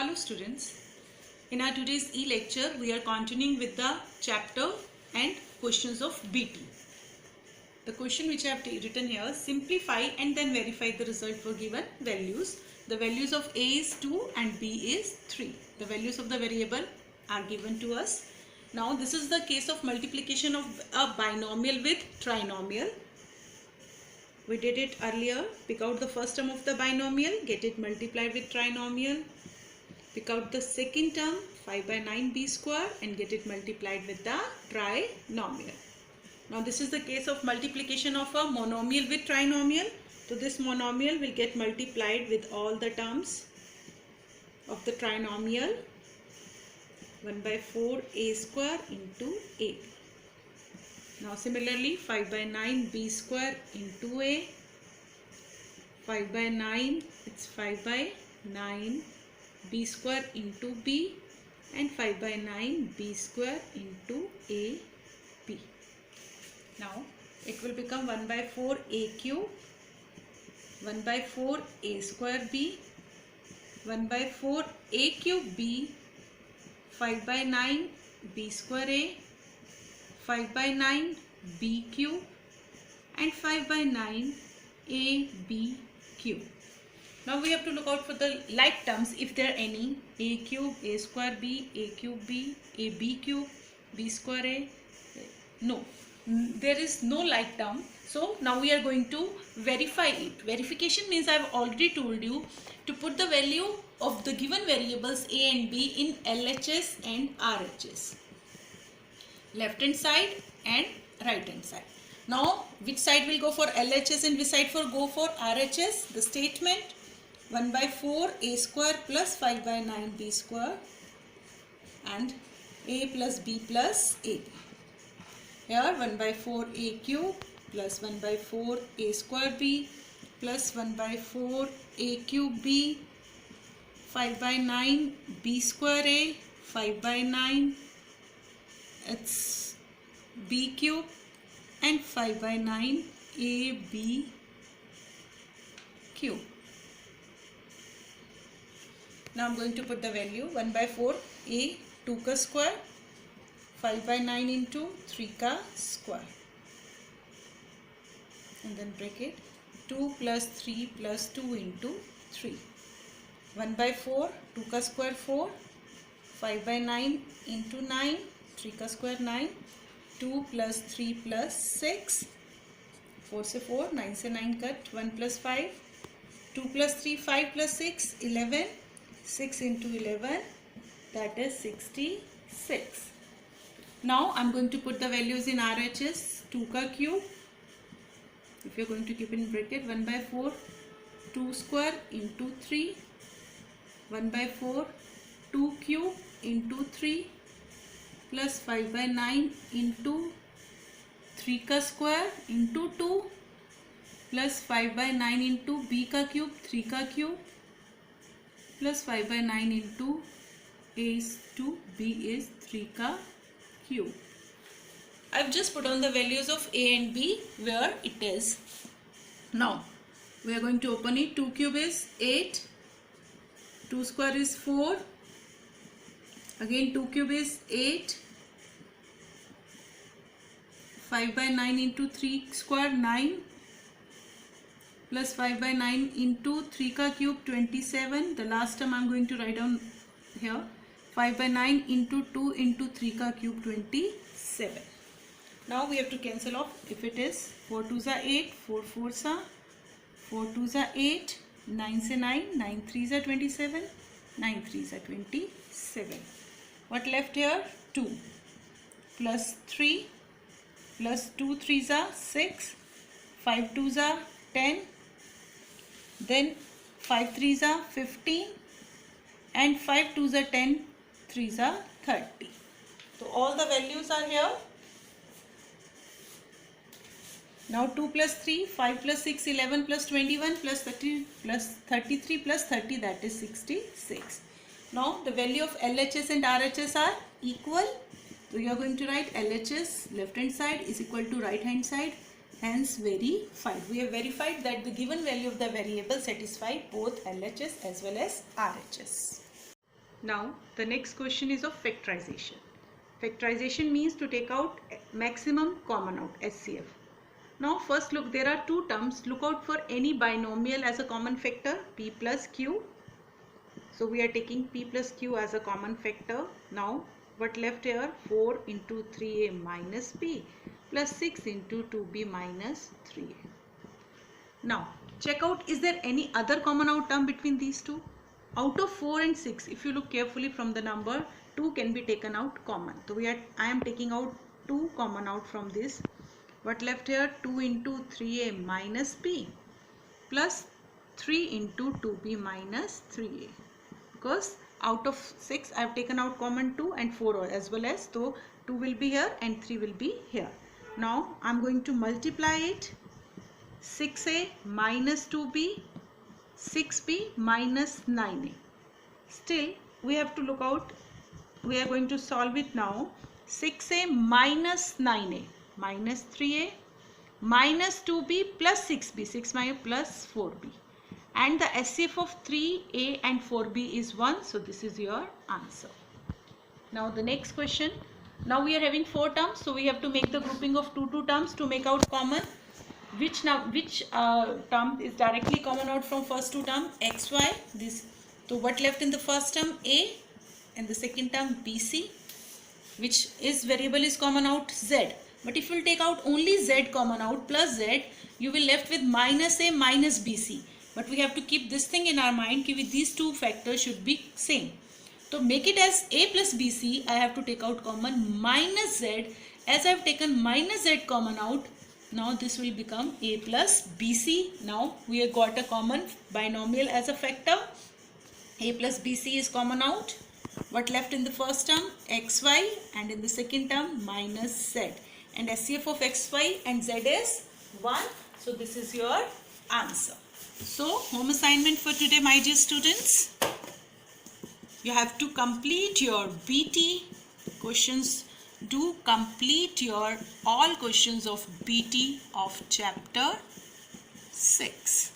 Hello students, in our today's e-lecture we are continuing with the chapter and questions of BT. The question which I have written here, simplify and then verify the result for given values. The values of A is 2 and B is 3. The values of the variable are given to us. Now this is the case of multiplication of a binomial with trinomial. We did it earlier. Pick out the first term of the binomial, get it multiplied with trinomial. Pick out the second term 5 by 9 b square and get it multiplied with the trinomial. Now this is the case of multiplication of a monomial with trinomial. So this monomial will get multiplied with all the terms of the trinomial. 1 by 4 a square into a. Now similarly 5 by 9 b square into a. 5 by 9 it's 5 by 9 b square into b and 5 by 9 b square into a b. Now it will become 1 by 4 a cube, 1 by 4 a square b, 1 by 4 a cube b, 5 by 9 b square a, 5 by 9 b cube and 5 by 9 a b cube. Now we have to look out for the like terms if there are any. A cube, a square b, a cube b, a b cube, b square a. No, there is no like term. So now we are going to verify it. Verification means I have already told you to put the value of the given variables a and b in LHS and RHS. Left hand side and right hand side. Now which side will go for LHS and which side will go for RHS? The statement 1 by 4 a square plus 5 by 9 b square and a plus b plus ab. Here 1 by 4 a cube plus 1 by 4 a square b plus 1 by 4 a cube b, 5 by 9 b square a, 5 by 9 it's b cube and 5 by 9 a b cube. Now I am going to put the value 1 by 4 a 2 ka square, 5 by 9 into 3 ka square and then bracket 2 plus 3 plus 2 into 3. 1 by 4 2 ka square 4, 5 by 9 into 9, 3 ka square 9, 2 plus 3 plus 6, 4 se 4, 9 se 9 cut, 1 plus 5, 2 plus 3 5 plus 6 11, 6 into 11 that is 66. Now I am going to put the values in RHS. 2 ka cube, if you are going to keep in bracket 1 by 4 2 square into 3, 1 by 4 2 cube into 3 plus 5 by 9 into 3 ka square into 2 plus 5 by 9 into b ka cube 3 ka cube plus 5 by 9 into a is 2 b is 3 ka cube. I have just put on the values of a and b where it is. Now we are going to open it. 2 cube is 8, 2 square is 4, again 2 cube is 8, 5 by 9 into 3 square 9 plus 5 by 9 into 3 ka cube 27. The last term I am going to write down here. 5 by 9 into 2 into 3 ka cube 27. Now we have to cancel off. If it is 4 2s are 8, 4 4s are 4 2s are 8, 9 se 9, 9 3s are 27, 9 3s are 27. What left here? 2 plus 3 plus 2 3s are 6, 5 2s are 10, then 5 3s are 15 and 5 2s are 10, 3s are 30. So all the values are here. Now 2 plus 3, 5 plus 6, 11 plus 21 plus 30 plus 33 plus 30 that is 66. Now the value of LHS and RHS are equal. So you are going to write LHS left hand side is equal to right hand side. Hence verified. We have verified that the given value of the variable satisfied both LHS as well as RHS. Now the next question is of factorization. Factorization means to take out maximum common out, SCF. Now first look, there are two terms. Look out for any binomial as a common factor, p plus q. So we are taking p plus q as a common factor. Now what left here? 4 into 3a minus b plus 6 into 2b minus 3a. Now check out, is there any other common out term between these two? Out of 4 and 6, if you look carefully from the number, 2 can be taken out common. So I am taking out 2 common out from this. What left here? 2 into 3a minus b plus 3 into 2b minus 3a. Because out of 6 I have taken out common 2 and 4 as well as, so 2 will be here and 3 will be here. Now I am going to multiply it. 6a minus 2b, 6b minus 9a. Still we have to look out, we are going to solve it now. 6a minus 9a minus 3a minus 2b plus 6b, 6 minus plus 4b, and the SCF of 3a and 4b is 1, so this is your answer. Now the next question. Now we are having 4 terms, so we have to make the grouping of 2 terms to make out common. Which term is directly common out from first 2 term? xy. This. So what left in the first term? A, and the second term bc. Which is variable is common out? Z. But if you will take out only z common out plus z, you will left with minus a minus bc. But we have to keep this thing in our mind that these 2 factors should be same. To make it as a plus bc, I have to take out common minus z. As I have taken minus z common out, now this will become a plus bc. Now we have got a common binomial as a factor. A plus bc is common out. What left in the first term? xy, and in the second term minus z. And SCF of xy and z is 1. So this is your answer. So home assignment for today, my dear students. You have to complete your BT questions. Do complete your all questions of BT of chapter 6.